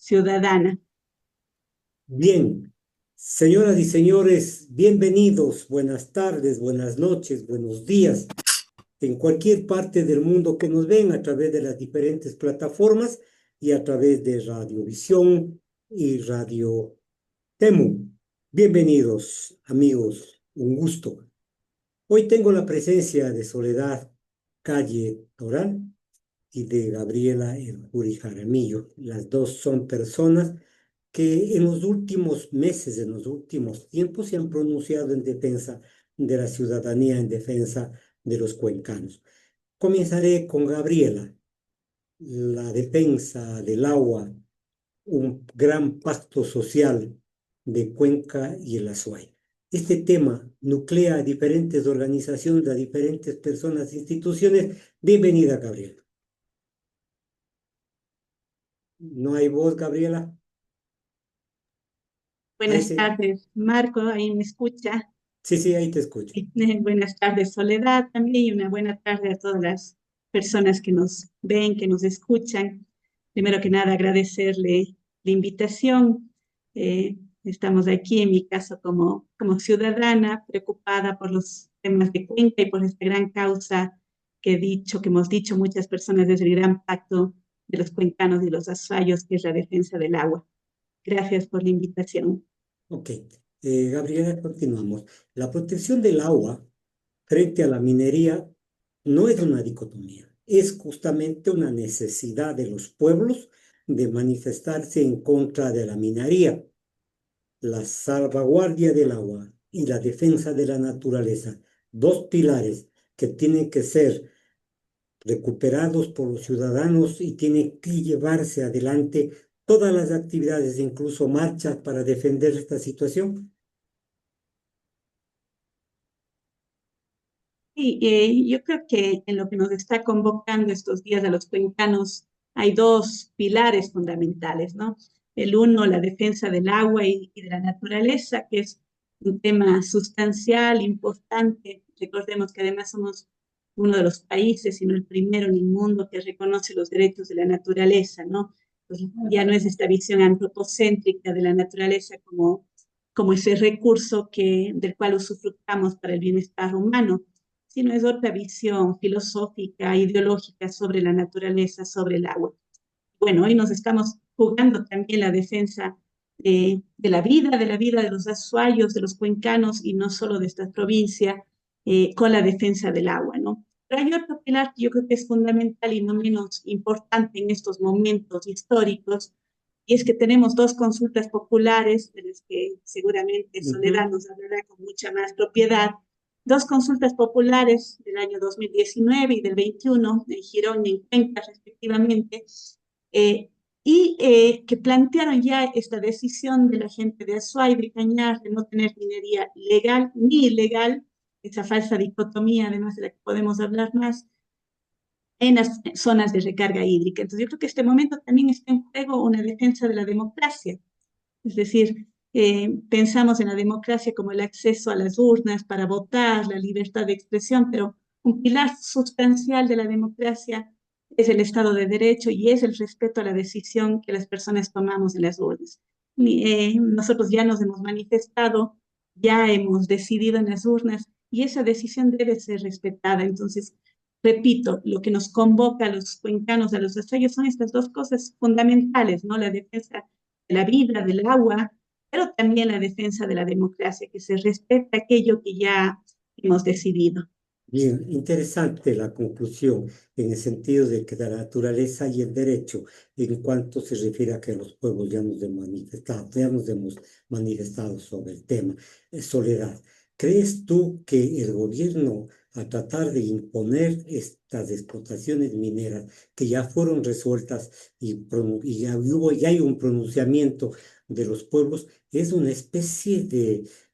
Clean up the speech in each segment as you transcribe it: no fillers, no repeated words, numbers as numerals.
ciudadana. Bien, señoras y señores, bienvenidos, buenas tardes, buenas noches, buenos días, en cualquier parte del mundo que nos ven a través de las diferentes plataformas y a través de Radiovisión y Radio Temu. Bienvenidos, amigos, un gusto. Hoy tengo la presencia de Soledad Calle Toral y de Gabriela Erjuri Jaramillo. Las dos son personas que en los últimos meses, en los últimos tiempos, se han pronunciado en defensa de la ciudadanía, en defensa de los cuencanos. Comenzaré con Gabriela, la defensa del agua, un gran pacto social de Cuenca y el Azuay. Este tema nuclea a diferentes organizaciones, a diferentes personas e instituciones. Bienvenida, Gabriela. ¿No hay voz, Gabriela? Ahí Buenas sí, tardes, Marco, ahí me escucha. sí, sí, ahí te escucho. Buenas tardes, Soledad, también, y una buena tarde a todas las personas que nos ven, que nos escuchan. Primero que nada, agradecerle la invitación. Estamos aquí, en mi caso, como ciudadana, preocupada por los temas de Cuenca y por esta gran causa que hemos dicho muchas personas desde el gran pacto de los cuencanos y los azuayos, que es la defensa del agua. Gracias por la invitación. Ok, Gabriela, continuamos. La protección del agua frente a la minería no es una dicotomía, es justamente una necesidad de los pueblos de manifestarse en contra de la minería. La salvaguardia del agua y la defensa de la naturaleza, dos pilares que tienen que ser recuperados por los ciudadanos y tienen que llevarse adelante todas las actividades, incluso marchas para defender esta situación. Sí, yo creo que en lo que nos está convocando estos días a los cuencanos hay dos pilares fundamentales, ¿no? El uno, la defensa del agua y de la naturaleza, que es un tema sustancial, importante. Recordemos que además somos uno de los países, si no el primero en el mundo, que reconoce los derechos de la naturaleza, ¿no? Pues ya no es esta visión antropocéntrica de la naturaleza como ese recurso del cual usufructamos para el bienestar humano, sino es otra visión filosófica, ideológica sobre la naturaleza, sobre el agua. Bueno, hoy nos estamos jugando también la defensa de la vida de los azuayos, de los cuencanos y no solo de esta provincia, con la defensa del agua, ¿no? Pero hay otro pilar que yo creo que es fundamental y no menos importante en estos momentos históricos, y es que tenemos dos consultas populares, de las que seguramente Soledad Ujú. nos hablará con mucha más propiedad, dos consultas populares del año 2019 y del 21 en Girón y en Cuenca respectivamente, eh, que plantearon ya esta decisión de la gente de Azuay, de Cañar, de no tener minería legal ni ilegal, esa falsa dicotomía, además de la que podemos hablar más, en las zonas de recarga hídrica. Entonces, yo creo que este momento también está en juego una defensa de la democracia, es decir, pensamos en la democracia como el acceso a las urnas para votar, la libertad de expresión, pero un pilar sustancial de la democracia es el Estado de Derecho y es el respeto a la decisión que las personas tomamos en las urnas. Nosotros ya nos hemos manifestado, ya hemos decidido en las urnas y esa decisión debe ser respetada. Entonces, repito, lo que nos convoca a los cuencanos, a los estrellos, son estas dos cosas fundamentales, ¿no? La defensa de la vida, del agua, pero también la defensa de la democracia, que se respeta aquello que ya hemos decidido. Bien, interesante la conclusión en el sentido de que la naturaleza y el derecho, en cuanto se refiere a que los pueblos ya nos hemos manifestado sobre el tema. Soledad, ¿crees tú que el gobierno, a tratar de imponer estas explotaciones mineras que ya fueron resueltas y hay un pronunciamiento de los pueblos, es una especie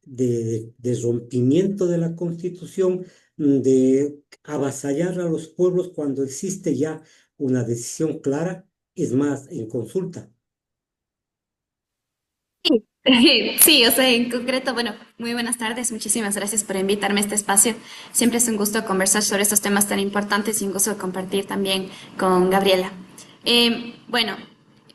de rompimiento de la Constitución? De avasallar a los pueblos cuando existe ya una decisión clara, es más, en consulta. Sí, sí, o sea, en concreto, bueno, muy buenas tardes, muchísimas gracias por invitarme a este espacio. Siempre es un gusto conversar sobre estos temas tan importantes y un gusto compartir también con Gabriela. Bueno,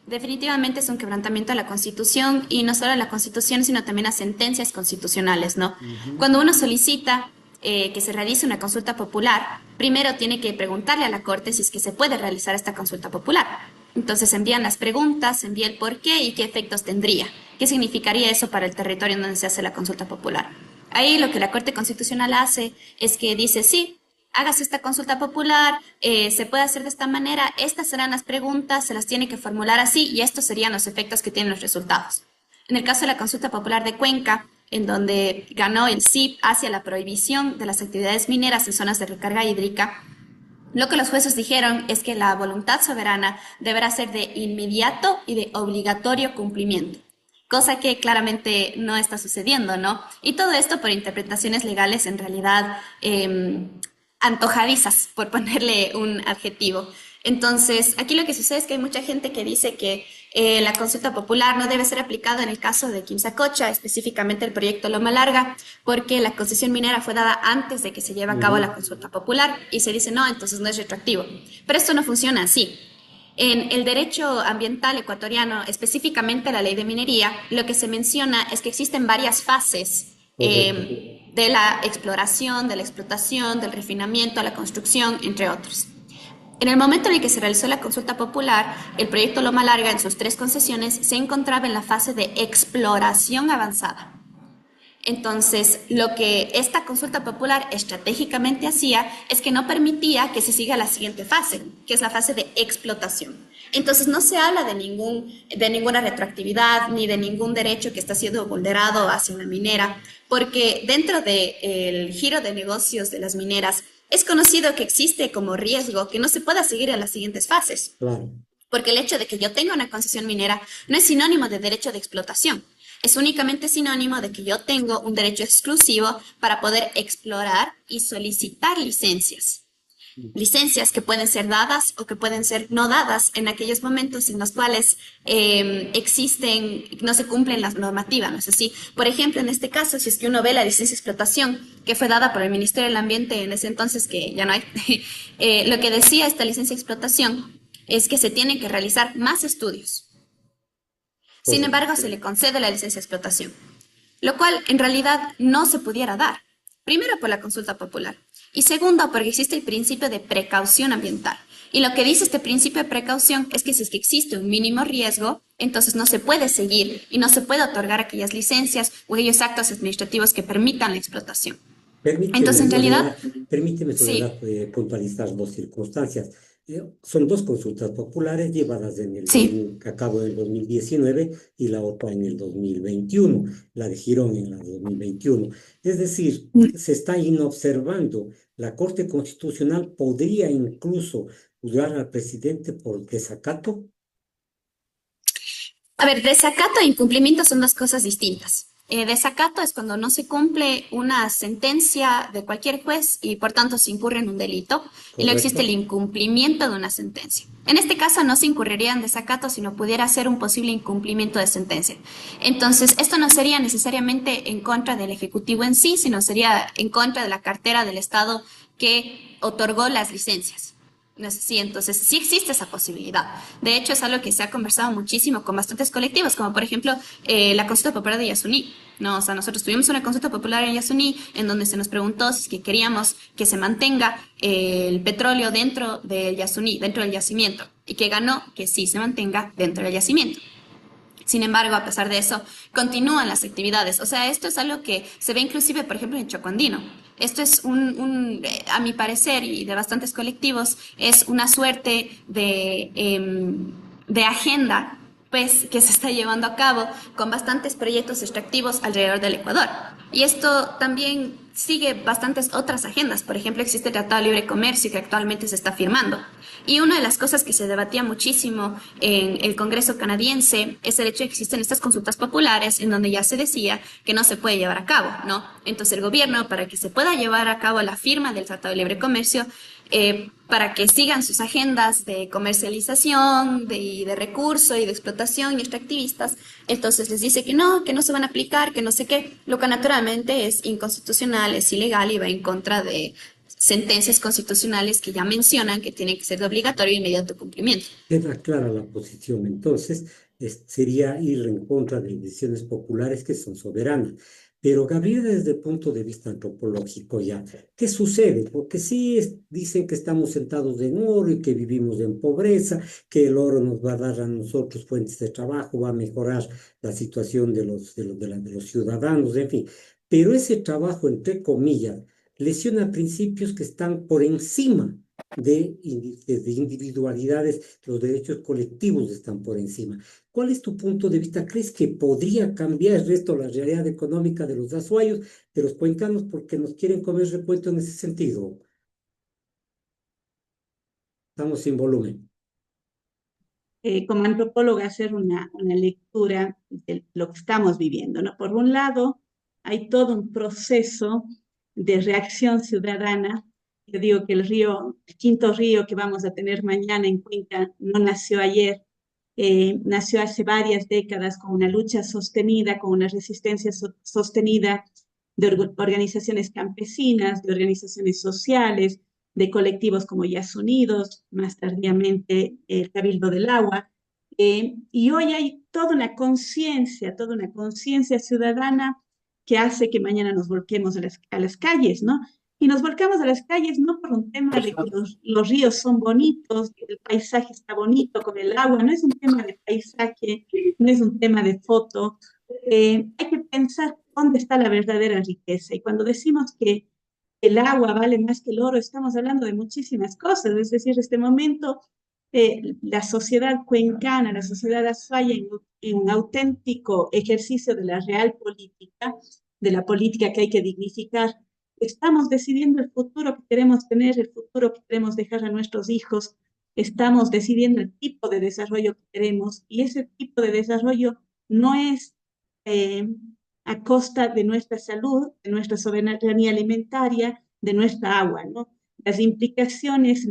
definitivamente es un quebrantamiento a la Constitución y no solo a la Constitución, sino también a sentencias constitucionales, ¿no? Ujú. Cuando uno solicita que se realice una consulta popular, primero tiene que preguntarle a la Corte si es que se puede realizar esta consulta popular. Entonces envían las preguntas, envía el por qué y qué efectos tendría. ¿Qué significaría eso para el territorio en donde se hace la consulta popular? Ahí lo que la Corte Constitucional hace es que dice, sí, hágase esta consulta popular, se puede hacer de esta manera, estas serán las preguntas, se las tiene que formular así y estos serían los efectos que tienen los resultados. En el caso de la consulta popular de Cuenca, en donde ganó el SIP hacia la prohibición de las actividades mineras en zonas de recarga hídrica, lo que los jueces dijeron es que la voluntad soberana deberá ser de inmediato y de obligatorio cumplimiento, cosa que claramente no está sucediendo, ¿no? Y todo esto por interpretaciones legales en realidad antojadizas, por ponerle un adjetivo. Entonces, aquí lo que sucede es que hay mucha gente que dice que la consulta popular no debe ser aplicada en el caso de Quimsacocha, específicamente el proyecto Loma Larga, porque la concesión minera fue dada antes de que se lleve a cabo la Ujú. consulta popular y se dice no, entonces no es retroactivo. Pero esto no funciona así. En el derecho ambiental ecuatoriano, específicamente la ley de minería, lo que se menciona es que existen varias fases Correcto. de la exploración, de la explotación, del refinamiento, la construcción, entre otros. En el momento en el que se realizó la consulta popular, el proyecto Loma Larga en sus 3 concesiones se encontraba en la fase de exploración avanzada. Entonces, lo que esta consulta popular estratégicamente hacía es que no permitía que se siga la siguiente fase, que es la fase de explotación. Entonces, no se habla de ninguna retroactividad ni de ningún derecho que está siendo vulnerado hacia la minera, porque dentro del giro de negocios de las mineras es conocido que existe como riesgo que no se pueda seguir en las siguientes fases. Claro. Porque el hecho de que yo tenga una concesión minera no es sinónimo de derecho de explotación. Es únicamente sinónimo de que yo tengo un derecho exclusivo para poder explorar y solicitar licencias. Licencias que pueden ser dadas o que pueden ser no dadas en aquellos momentos en los cuales no se cumplen las normativas, ¿no es así? Por ejemplo, en este caso, si es que uno ve la licencia de explotación que fue dada por el Ministerio del Ambiente en ese entonces, que ya no hay, lo que decía esta licencia de explotación es que se tienen que realizar más estudios. Sin Correcto. embargo, se le concede la licencia de explotación, lo cual en realidad no se pudiera dar. Primero, por la consulta popular. Y segundo, porque existe el principio de precaución ambiental. Y lo que dice este principio de precaución es que si es que existe un mínimo riesgo, entonces no se puede seguir y no se puede otorgar aquellas licencias o aquellos actos administrativos que permitan la explotación. Entonces, en realidad, Permíteme, sí, Soledad, puntualizar dos circunstancias. Son dos consultas populares llevadas sí. a cabo en el 2019 y la otra en el 2021, la de Girón en el 2021. Es decir, se está inobservando. La Corte Constitucional podría incluso juzgar al presidente por desacato. A ver, desacato e incumplimiento son dos cosas distintas. Desacato es cuando no se cumple una sentencia de cualquier juez y por tanto se incurre en un delito. Y luego existe el ¿Correcto? incumplimiento de una sentencia. En este caso no se incurriría en desacato, sino pudiera ser un posible incumplimiento de sentencia. Entonces, esto no sería necesariamente en contra del Ejecutivo en sí, sino sería en contra de la cartera del Estado que otorgó las licencias. No sé si entonces sí existe esa posibilidad. De hecho, es algo que se ha conversado muchísimo con bastantes colectivos, como por ejemplo la consulta popular de Yasuní. No, o sea, nosotros tuvimos una consulta popular en Yasuní en donde se nos preguntó si es que queríamos que se mantenga el petróleo dentro del Yasuní, dentro del yacimiento, y que ganó que sí se mantenga dentro del yacimiento. Sin embargo, a pesar de eso, continúan las actividades. O sea, esto es algo que se ve inclusive, por ejemplo, en Chocoandino. Esto es a mi parecer, y de bastantes colectivos, es una suerte de agenda pues, que se está llevando a cabo con bastantes proyectos extractivos alrededor del Ecuador. Y esto también sigue bastantes otras agendas. Por ejemplo, existe el Tratado de Libre Comercio que actualmente se está firmando. Y una de las cosas que se debatía muchísimo en el Congreso canadiense es el hecho de que existen estas consultas populares en donde ya se decía que no se puede llevar a cabo, ¿no? Entonces el gobierno, para que se pueda llevar a cabo la firma del Tratado de Libre Comercio, para que sigan sus agendas de comercialización, de recurso y de explotación y extractivistas, entonces les dice que no se van a aplicar, que no sé qué, lo que naturalmente es inconstitucional, es ilegal y va en contra de sentencias constitucionales que ya mencionan que tienen que ser de obligatorio e inmediato cumplimiento. Queda clara la posición, entonces, sería ir en contra de decisiones populares que son soberanas. Pero, Gabriela, desde el punto de vista antropológico ya, ¿qué sucede? Porque sí dicen que estamos sentados en oro y que vivimos en pobreza, que el oro nos va a dar a nosotros fuentes de trabajo, va a mejorar la situación de los ciudadanos, en fin. Pero ese trabajo, entre comillas, lesiona principios que están por encima de individualidades, los derechos colectivos están por encima. ¿Cuál es tu punto de vista? ¿Crees que podría cambiar el resto la realidad económica de los azuayos, de los cuencanos, porque nos quieren comer repuesto en ese sentido? Estamos sin volumen. Como antropóloga hacer una lectura de lo que estamos viviendo, ¿no? Por un lado, hay todo un proceso de reacción ciudadana. Yo digo que el quinto río que vamos a tener mañana en Cuenca no nació ayer, nació hace varias décadas con una lucha sostenida, con una resistencia sostenida de organizaciones campesinas, de organizaciones sociales, de colectivos como Yas Unidos, más tardíamente el Cabildo del Agua. Y hoy hay toda una conciencia ciudadana que hace que mañana nos volquemos a las calles, ¿no? Y nos volcamos a las calles no por un tema de que los ríos son bonitos, que el paisaje está bonito con el agua, no es un tema de paisaje, no es un tema de foto. Hay que pensar dónde está la verdadera riqueza. Y cuando decimos que el agua vale más que el oro, estamos hablando de muchísimas cosas. Es decir, en este momento, la sociedad cuencana, la sociedad azuaya, en un auténtico ejercicio de la real política, de la política que hay que dignificar, estamos decidiendo el futuro que queremos tener, el futuro que queremos dejar a nuestros hijos, estamos decidiendo el tipo de desarrollo que queremos y ese tipo de desarrollo no es eh, a costa de nuestra salud, de nuestra soberanía alimentaria, de nuestra agua, ¿no? Las implicaciones,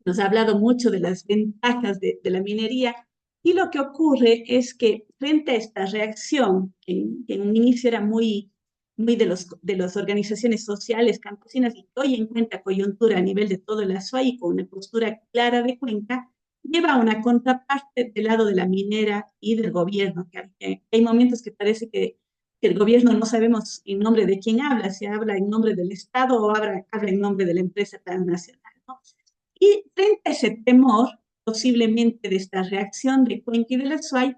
nos ha hablado mucho de las ventajas de la minería y lo que ocurre es que frente a esta reacción, que en un inicio era muy de las organizaciones sociales campesinas y que hoy encuentra coyuntura a nivel de todo el Azuay con una postura clara de Cuenca, lleva a una contraparte del lado de la minera y del gobierno, que hay momentos que parece que el gobierno no sabemos en nombre de quién habla, si habla en nombre del Estado o habla en nombre de la empresa transnacional, ¿no? Y frente a ese temor, posiblemente de esta reacción de Cuenca y de la SUAY,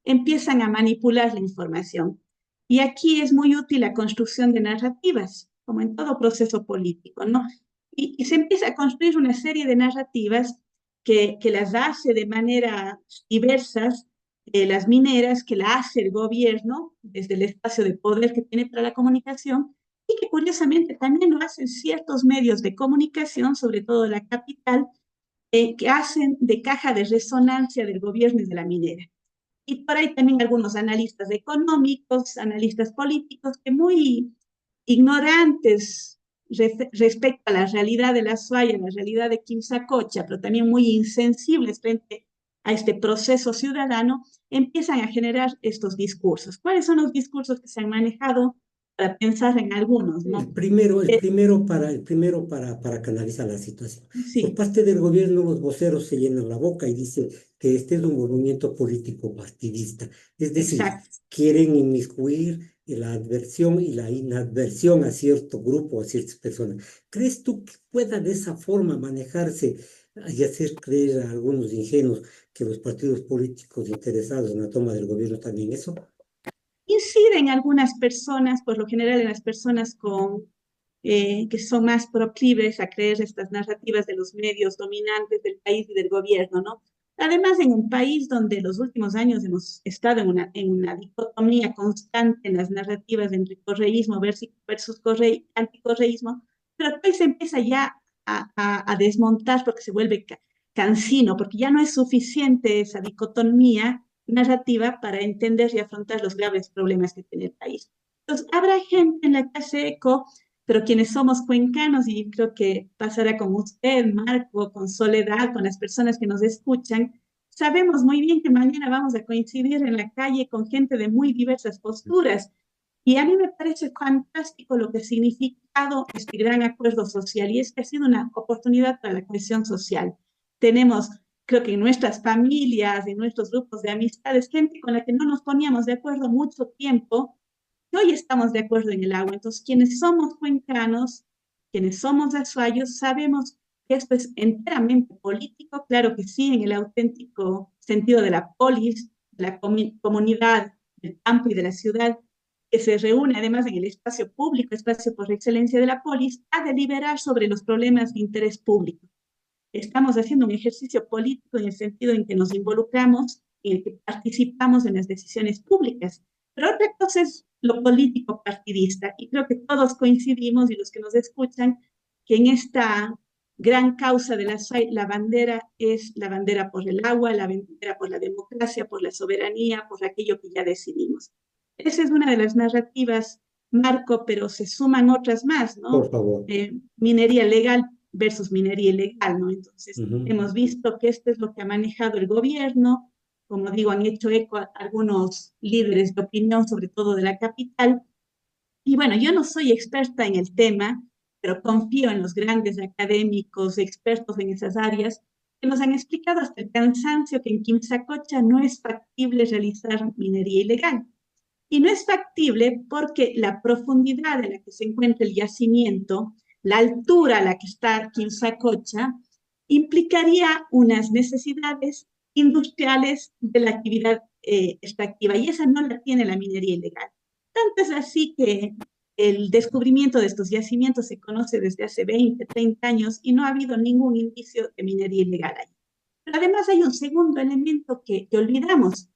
empiezan a manipular la información. Y aquí es muy útil la construcción de narrativas, como en todo proceso político, ¿no? Y se empieza a construir una serie de narrativas que las hace de manera diversas las mineras, que la hace el gobierno desde el espacio de poder que tiene para la comunicación y que curiosamente también lo hacen ciertos medios de comunicación, sobre todo la capital, que hacen de caja de resonancia del gobierno y de la minera. Y por ahí también algunos analistas económicos, analistas políticos, que muy ignorantes respecto a la realidad de la Suaya, la realidad de Quimsacocha, pero también muy insensibles frente a este proceso ciudadano, empiezan a generar estos discursos. ¿Cuáles son los discursos que se han manejado para pensar en algunos, ¿no? Para canalizar la situación. Por Sí, parte del gobierno, los voceros se llenan la boca y dicen que este es un movimiento político partidista. Es decir, exacto. quieren inmiscuir la adversión y la inadversión a cierto grupo, a ciertas personas. ¿Crees tú que pueda de esa forma manejarse y hacer creer a algunos ingenuos que los partidos políticos interesados en la toma del gobierno también eso? Incide en algunas personas, por lo general en las personas que son más proclives a creer estas narrativas de los medios dominantes del país y del gobierno, ¿no? Además, en un país donde en los últimos años hemos estado en una dicotomía constante en las narrativas entre correísmo versus anticorreísmo, pero hoy se empieza ya a desmontar porque se vuelve cansino, porque ya no es suficiente esa dicotomía narrativa para entender y afrontar los graves problemas que tiene el país. Entonces, habrá gente en la que hace eco, pero quienes somos cuencanos, y creo que pasará con usted, Marco, con Soledad, con las personas que nos escuchan, sabemos muy bien que mañana vamos a coincidir en la calle con gente de muy diversas posturas Y a mí me parece fantástico lo que ha significado este gran acuerdo social y es que ha sido una oportunidad para la cohesión social. Tenemos, creo que en nuestras familias, en nuestros grupos de amistades, gente con la que no nos poníamos de acuerdo mucho tiempo, y hoy estamos de acuerdo en el agua. Entonces, quienes somos cuencanos, quienes somos azuayos, sabemos que esto es enteramente político, claro que sí, en el auténtico sentido de la polis, de la comunidad, del campo y de la ciudad, que se reúne además en el espacio público, espacio por excelencia de la polis, a deliberar sobre los problemas de interés público. Estamos haciendo un ejercicio político en el sentido en que nos involucramos y en que participamos en las decisiones públicas. Pero otra cosa es lo político partidista, y creo que todos coincidimos, y los que nos escuchan, que en esta gran causa de la bandera es la bandera por el agua, la bandera por la democracia, por la soberanía, por aquello que ya decidimos. Esa es una de las narrativas, Marco, pero se suman otras más, Por ¿no? favor. Minería legal versus minería ilegal, ¿no? Entonces, Ujú. hemos visto que esto es lo que ha manejado el gobierno, como digo, han hecho eco a algunos líderes de opinión, sobre todo de la capital. Y bueno, yo no soy experta en el tema, pero confío en los grandes académicos, expertos en esas áreas, que nos han explicado hasta el cansancio que en Quimsacocha no es factible realizar minería ilegal. Y no es factible porque la profundidad en la que se encuentra el yacimiento, la altura a la que está Quimsacocha, implicaría unas necesidades industriales de la actividad extractiva y esa no la tiene la minería ilegal. Tanto es así que el descubrimiento de estos yacimientos se conoce desde hace 20, 30 años y no ha habido ningún indicio de minería ilegal ahí. Pero además hay un segundo elemento que olvidamos,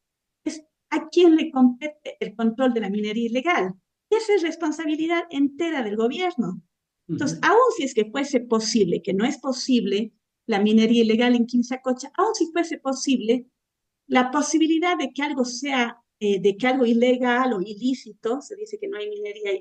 es a quién le compete el control de la minería ilegal. Y esa es responsabilidad entera del gobierno. Entonces, Ujú. aun si es que fuese posible, que no es posible la minería ilegal en Quimsacocha, aun si fuese posible, la posibilidad de que algo sea, de que algo ilegal o ilícito, se dice que no hay minería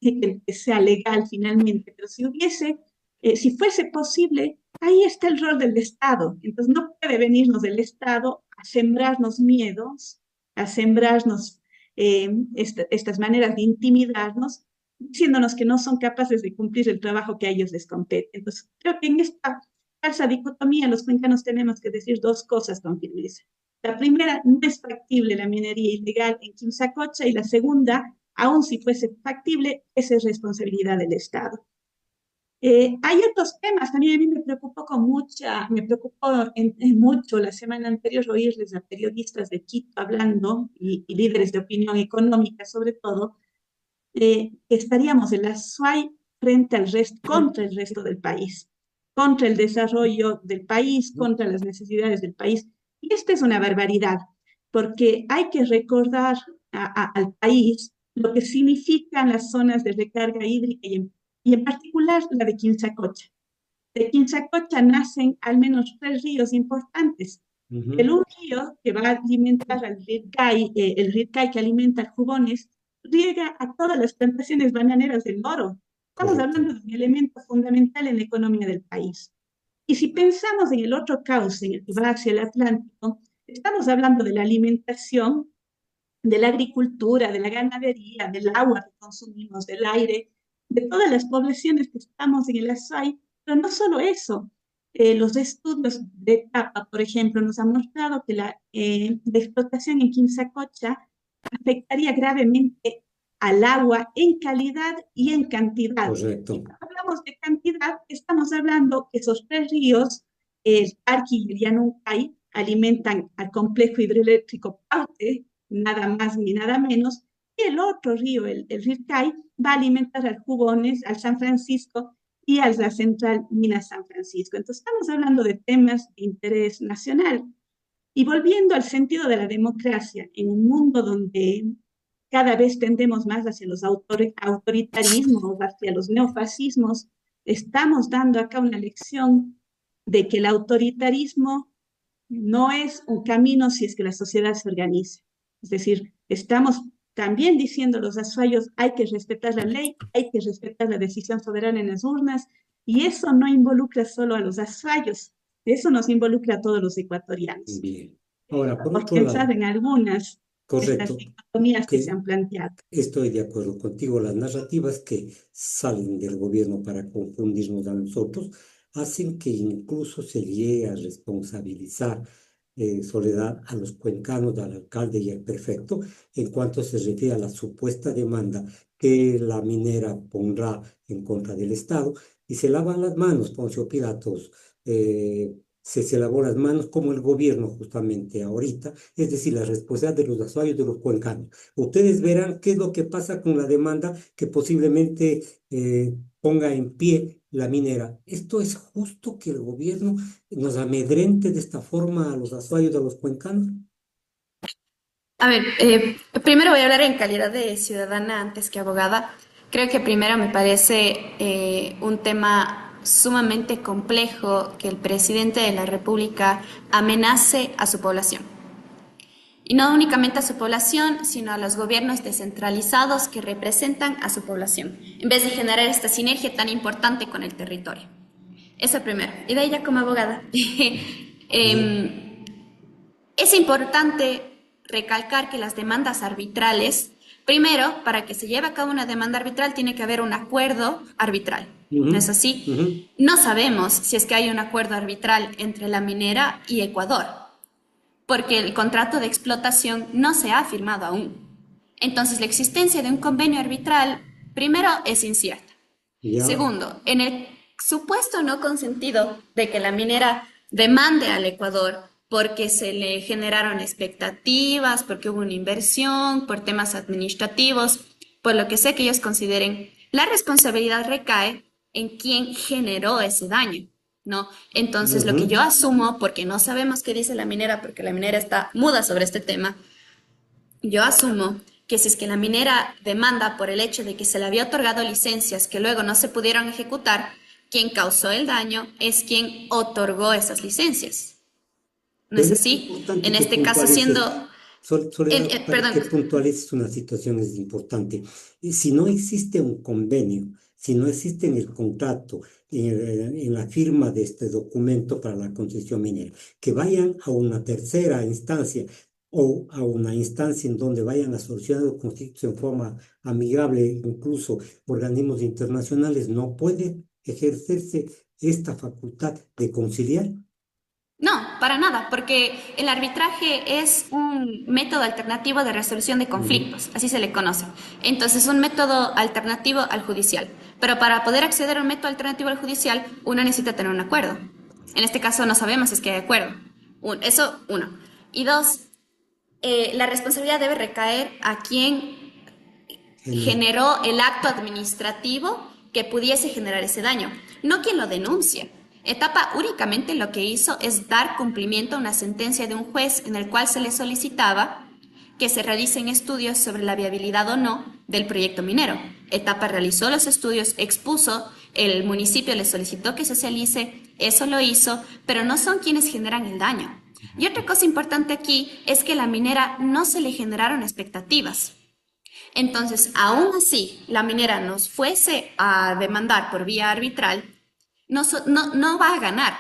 que sea legal finalmente, pero si hubiese, si fuese posible, ahí está el rol del Estado. Entonces no puede venirnos del Estado a sembrarnos miedos, a sembrarnos estas maneras de intimidarnos, diciéndonos que no son capaces de cumplir el trabajo que a ellos les compete. Entonces creo que en esta falsa dicotomía los cuencanos tenemos que decir dos cosas con firmeza. La primera, no es factible la minería ilegal en Quimsacocha, y la segunda, aun si fuese factible, esa es responsabilidad del Estado. Hay otros temas, también a mí me preocupó mucho la semana anterior oírles a periodistas de Quito hablando y líderes de opinión económica sobre todo, estaríamos en la SUAY frente al resto, contra el resto del país, contra el desarrollo del país, contra las necesidades del país. Y esta es una barbaridad, porque hay que recordar al país lo que significan las zonas de recarga hídrica y en particular la de Quimsacocha. De Quimsacocha nacen al menos tres ríos importantes. El Ujú. un río que va a alimentar al Rircay, el Rircay que alimenta al Jugones, riega a todas las plantaciones bananeras del Oro. Estamos Correcto. hablando de un elemento fundamental en la economía del país. Y si pensamos en el otro cauce, en el que va hacia el Atlántico, estamos hablando de la alimentación, de la agricultura, de la ganadería, del agua que consumimos, del aire, de todas las poblaciones que estamos en el Azuay, pero no solo eso. Los estudios de etapa, por ejemplo, nos han mostrado que la explotación en Quimsacocha afectaría gravemente al agua en calidad y en cantidad. Y Correcto. cuando hablamos de cantidad, estamos hablando que esos tres ríos, el Arqui y el Yanuncay, alimentan al complejo hidroeléctrico Paute, nada más ni nada menos, y el otro río, el Rircay, va a alimentar al Jugones, al San Francisco y a la central Minas San Francisco. Entonces estamos hablando de temas de interés nacional. Y volviendo al sentido de la democracia, en un mundo donde cada vez tendemos más hacia los autoritarismos, hacia los neofascismos, estamos dando acá una lección de que el autoritarismo no es un camino si es que la sociedad se organiza. Es decir, estamos también diciendo los azuayos, hay que respetar la ley, hay que respetar la decisión soberana en las urnas, y eso no involucra solo a los azuayos, eso nos involucra a todos los ecuatorianos. Bien. Ahora, por Hemos otro lado, pensado en algunas. estas correcto. dicotomías que se Que han planteado. estoy de acuerdo contigo. Las narrativas que salen del gobierno para confundirnos a nosotros hacen que incluso se llegue a responsabilizar, Soledad, a los cuencanos, al alcalde y al prefecto en cuanto se refiere a la supuesta demanda que la minera pondrá en contra del Estado, y se lavan las manos, Poncio Pilatos. Se lavó las manos como el gobierno justamente ahorita, es decir, la responsabilidad de los usuarios, de los cuencanos. Ustedes verán qué es lo que pasa con la demanda que posiblemente ponga en pie la minera. ¿Esto es justo que el gobierno nos amedrente de esta forma a los usuarios, a los cuencanos? A ver, primero voy a hablar en calidad de ciudadana antes que abogada. Creo que primero me parece un tema sumamente complejo que el presidente de la República amenace a su población. Y no únicamente a su población, sino a los gobiernos descentralizados que representan a su población, en vez de generar esta sinergia tan importante con el territorio. Eso primero. Y de ella como abogada. Ya. Es importante recalcar que las demandas arbitrales, primero, para que se lleve a cabo una demanda arbitral, tiene que haber un acuerdo arbitral. Ujú, ¿No es así? ujú. No sabemos si es que hay un acuerdo arbitral entre la minera y Ecuador, porque el contrato de explotación no se ha firmado aún. Entonces, la existencia de un convenio arbitral, primero, es incierta. Ya. Segundo, en el supuesto no consentido de que la minera demande al Ecuador porque se le generaron expectativas, porque hubo una inversión, por temas administrativos, por lo que sé que ellos consideren, la responsabilidad recae en quien generó ese daño, ¿no? Entonces, lo que Ujú. yo asumo, porque no sabemos qué dice la minera, porque la minera está muda sobre este tema, yo asumo que si es que la minera demanda por el hecho de que se le había otorgado licencias que luego no se pudieron ejecutar, quien causó el daño es quien otorgó esas licencias. ¿No es Pero es así? importante En que este caso puntualices, siendo, Soledad, para perdón, que puntualices una situación es importante. Y si no existe un convenio, si no existe en el contrato, en la firma de este documento para la concesión minera, que vayan a una tercera instancia o a una instancia en donde vayan a solucionar los conflictos en forma amigable, incluso organismos internacionales, no puede ejercerse esta facultad de conciliar. no, para nada, porque el arbitraje es un método alternativo de resolución de Ujú. conflictos, así se le conoce. Entonces, un método alternativo al judicial. Pero para poder acceder a un método alternativo al judicial, uno necesita tener un acuerdo. En este caso, no sabemos si es que hay acuerdo. Eso, uno. Y dos, la responsabilidad debe recaer a quien General. generó el acto administrativo que pudiese generar ese daño, no quien lo denuncia. Etapa únicamente lo que hizo es dar cumplimiento a una sentencia de un juez en el cual se le solicitaba que se realicen estudios sobre la viabilidad o no del proyecto minero. Etapa realizó los estudios, expuso, el municipio le solicitó que se realice, eso lo hizo, pero no son quienes generan el daño. Y otra cosa importante aquí es que a la minera no se le generaron expectativas. Entonces, aún así, la minera nos fuese a demandar por vía arbitral, no va a ganar.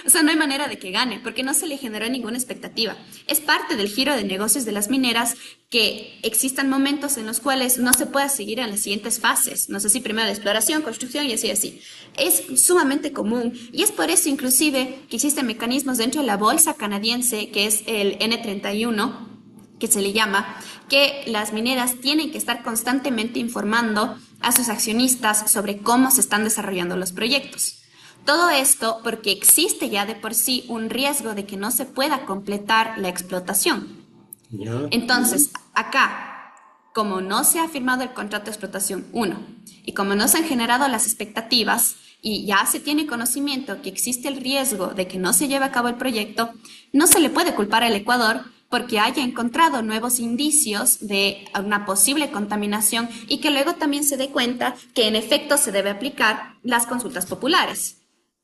O sea, no hay manera de que gane, porque no se le generó ninguna expectativa. Es parte del giro de negocios de las mineras que existan momentos en los cuales no se pueda seguir en las siguientes fases. No sé si primero la exploración, construcción y así, así. Es sumamente común y es por eso inclusive que existen mecanismos dentro de la bolsa canadiense, que es el N31, que se le llama, que las mineras tienen que estar constantemente informando a sus accionistas sobre cómo se están desarrollando los proyectos. Todo esto porque existe ya de por sí un riesgo de que no se pueda completar la explotación. Ya. Entonces, acá, como no se ha firmado el contrato de explotación 1 y como no se han generado las expectativas y ya se tiene conocimiento que existe el riesgo de que no se lleve a cabo el proyecto, no se le puede culpar al Ecuador porque haya encontrado nuevos indicios de una posible contaminación y que luego también se dé cuenta que en efecto se debe aplicar las consultas populares.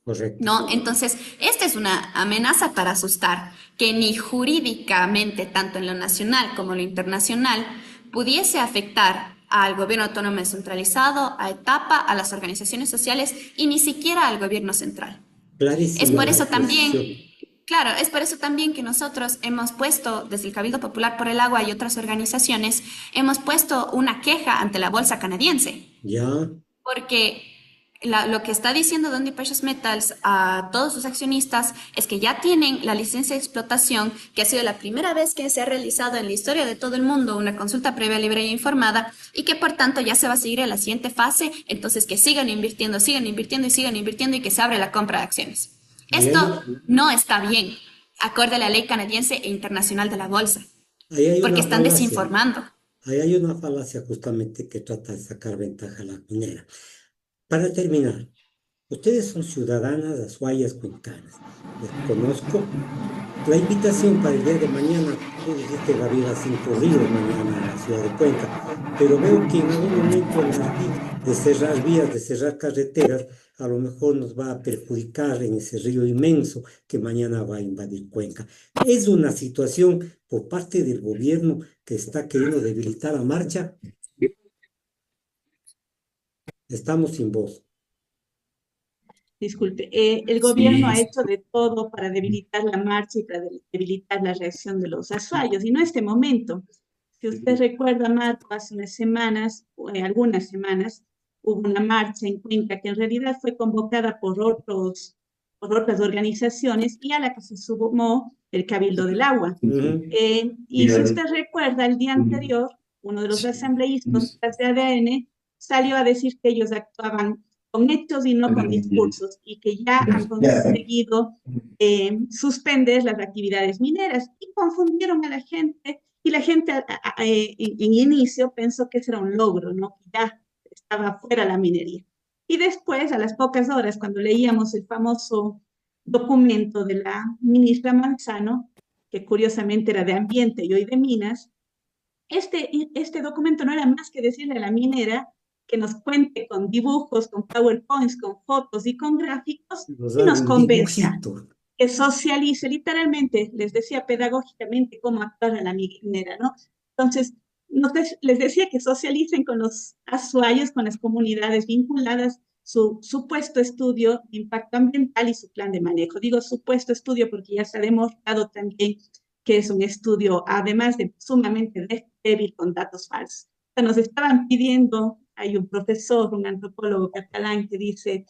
Correcto. ¿No? Entonces, esta es una amenaza para asustar, que ni jurídicamente, tanto en lo nacional como en lo internacional, pudiese afectar al gobierno autónomo descentralizado, a Etapa, a las organizaciones sociales y ni siquiera al gobierno central. Es Clarísima por la eso también posición. Claro, es por eso también que nosotros hemos puesto, desde el Cabildo Popular por el Agua y otras organizaciones, hemos puesto una queja ante la bolsa canadiense. Ya, Porque lo que está diciendo Dundee Precious Metals a todos sus accionistas es que ya tienen la licencia de explotación, que ha sido la primera vez que se ha realizado en la historia de todo el mundo una consulta previa, libre e informada, y que por tanto ya se va a seguir a la siguiente fase, entonces que sigan invirtiendo y sigan invirtiendo y que se abre la compra de acciones. ahí Esto hay, no está bien, acorde a la ley canadiense e internacional de la bolsa, ahí hay porque una están falacia. desinformando. Ahí hay una falacia justamente que trata de sacar ventaja a la minera. Para terminar, ustedes son ciudadanas azuayas cuencanas. Les conozco. La invitación para el día de mañana, tú dijiste va a ir a Cinco Ríos mañana a la ciudad de Cuenca, pero veo que en algún momento el ardid de cerrar vías, de cerrar carreteras, a lo mejor nos va a perjudicar en ese río inmenso que mañana va a invadir Cuenca. Es una situación por parte del gobierno que está queriendo debilitar la marcha. Estamos sin voz. Disculpe, el gobierno ha Sí, hecho de todo para debilitar la marcha y para debilitar la reacción de los azuayos, y no este momento. Si usted recuerda, Marco, hace unas semanas, algunas semanas, hubo una marcha en Cuenca que en realidad fue convocada por otras organizaciones y a la que se sumó el Cabildo del Agua. Ujú. Y si usted recuerda, el día anterior, uno de los asambleístas de ADN salió a decir que ellos actuaban con hechos y no con discursos, y que ya han conseguido suspender las actividades mineras, y confundieron a la gente, y la gente en inicio pensó que ese era un logro, ¿no? Que ya estaba fuera la minería. Y después, a las pocas horas, cuando leíamos el famoso documento de la ministra Manzano, que curiosamente era de ambiente y hoy de minas, este documento no era más que decirle a la minera que nos cuente con dibujos, con PowerPoints, con fotos y con gráficos Nos y hago nos un convenza, dibujito. que socialice literalmente, les decía pedagógicamente cómo actuar a la minera, ¿no? Entonces, les decía que socialicen con los azuayos, con las comunidades vinculadas, su supuesto estudio de impacto ambiental y su plan de manejo. Digo supuesto estudio porque ya se ha demostrado también que es un estudio, además de sumamente débil, con datos falsos. O sea, nos estaban pidiendo, hay un profesor, un antropólogo catalán que dice,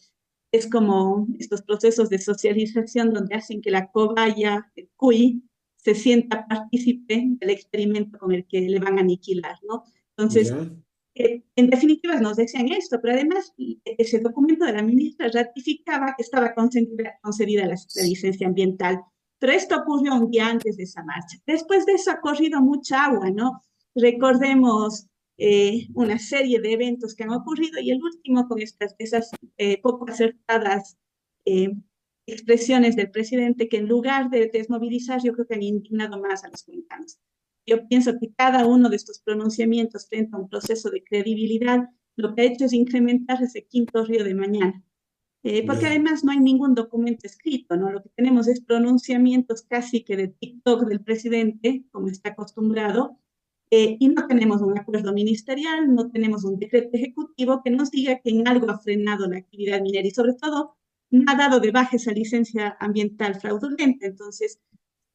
es como estos procesos de socialización donde hacen que la cobaya, el cuy, se sienta partícipe del experimento con el que le van a aniquilar, ¿no? Entonces, ¿Ya? en definitiva nos decían esto, pero además ese documento de la ministra ratificaba que estaba concedida la licencia ambiental. Pero esto ocurrió un día antes de esa marcha. Después de eso ha corrido mucha agua, ¿no? Recordemos una serie de eventos que han ocurrido, y el último con esas poco acertadas eh, expresiones del presidente, que en lugar de desmovilizar, yo creo que han indignado más a los cuencanos. Yo pienso que cada uno de estos pronunciamientos frente a un proceso de credibilidad lo que ha hecho es incrementar ese quinto río de mañana. Porque Bien. además no hay ningún documento escrito, ¿no? Lo que tenemos es pronunciamientos casi que de TikTok del presidente, como está acostumbrado, y no tenemos un acuerdo ministerial, no tenemos un decreto ejecutivo que nos diga que en algo ha frenado la actividad minera, y sobre todo no ha dado de baja esa licencia ambiental fraudulenta. Entonces,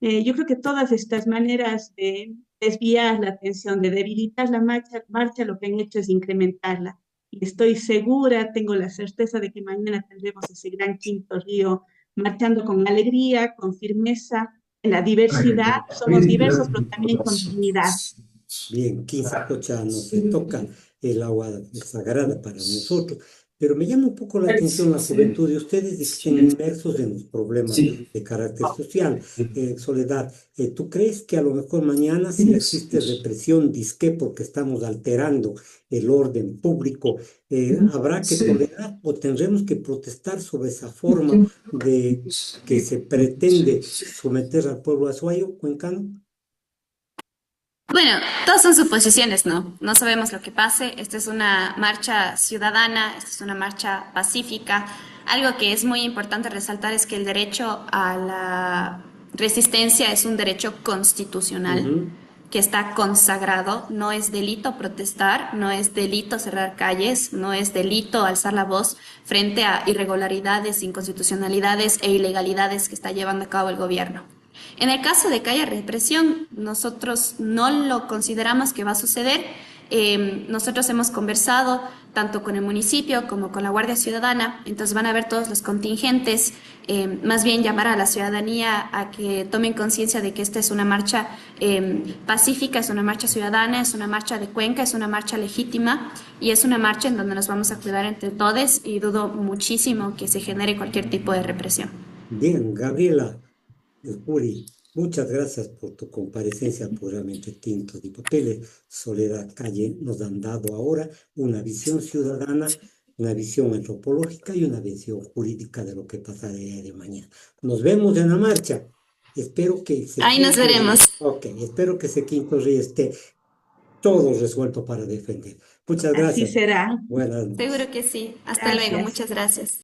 yo creo que todas estas maneras de desviar la atención, de debilitar la marcha, lo que han hecho es incrementarla. Y estoy segura, tengo la certeza de que mañana tendremos ese gran quinto río marchando con alegría, con firmeza, en la diversidad. Somos diversos, pero también con dignidad. Bien, Quinzacocha no se toca, el agua es sagrada para nosotros, pero me llama un poco la atención la juventud de ustedes, de que estén inmersos en los problemas de carácter social. Soledad, ¿tú crees que a lo mejor mañana, si existe represión, disque porque estamos alterando el orden público, habrá que tolerar o tendremos que protestar sobre esa forma de que se pretende someter al pueblo azuayo, cuencano? Bueno, todas son suposiciones, ¿no? No sabemos lo que pase. Esta es una marcha ciudadana, esta es una marcha pacífica. Algo que es muy importante resaltar es que el derecho a la resistencia es un derecho constitucional. Ujú. que está consagrado. No es delito protestar, no es delito cerrar calles, no es delito alzar la voz frente a irregularidades, inconstitucionalidades e ilegalidades que está llevando a cabo el gobierno. En el caso de que haya represión, nosotros no lo consideramos que va a suceder. Nosotros hemos conversado tanto con el municipio como con la Guardia Ciudadana, entonces van a ver todos los contingentes, más bien llamar a la ciudadanía a que tomen conciencia de que esta es una marcha pacífica, es una marcha ciudadana, es una marcha de Cuenca, es una marcha legítima y es una marcha en donde nos vamos a cuidar entre todos y dudo muchísimo que se genere cualquier tipo de represión. Bien, Gabriela. Juri, muchas gracias por tu comparecencia puramente tintos y papeles. Soledad Calle nos han dado ahora una visión ciudadana, una visión antropológica y una visión jurídica de lo que pasará el día de mañana. Nos vemos en la marcha. Espero que ese Ahí nos quinto veremos. rey, ok, espero que ese quinto rey esté todo resuelto para defender. Muchas Así gracias. será. Buenas noches. Seguro que sí. Hasta luego. Gracias. Muchas gracias.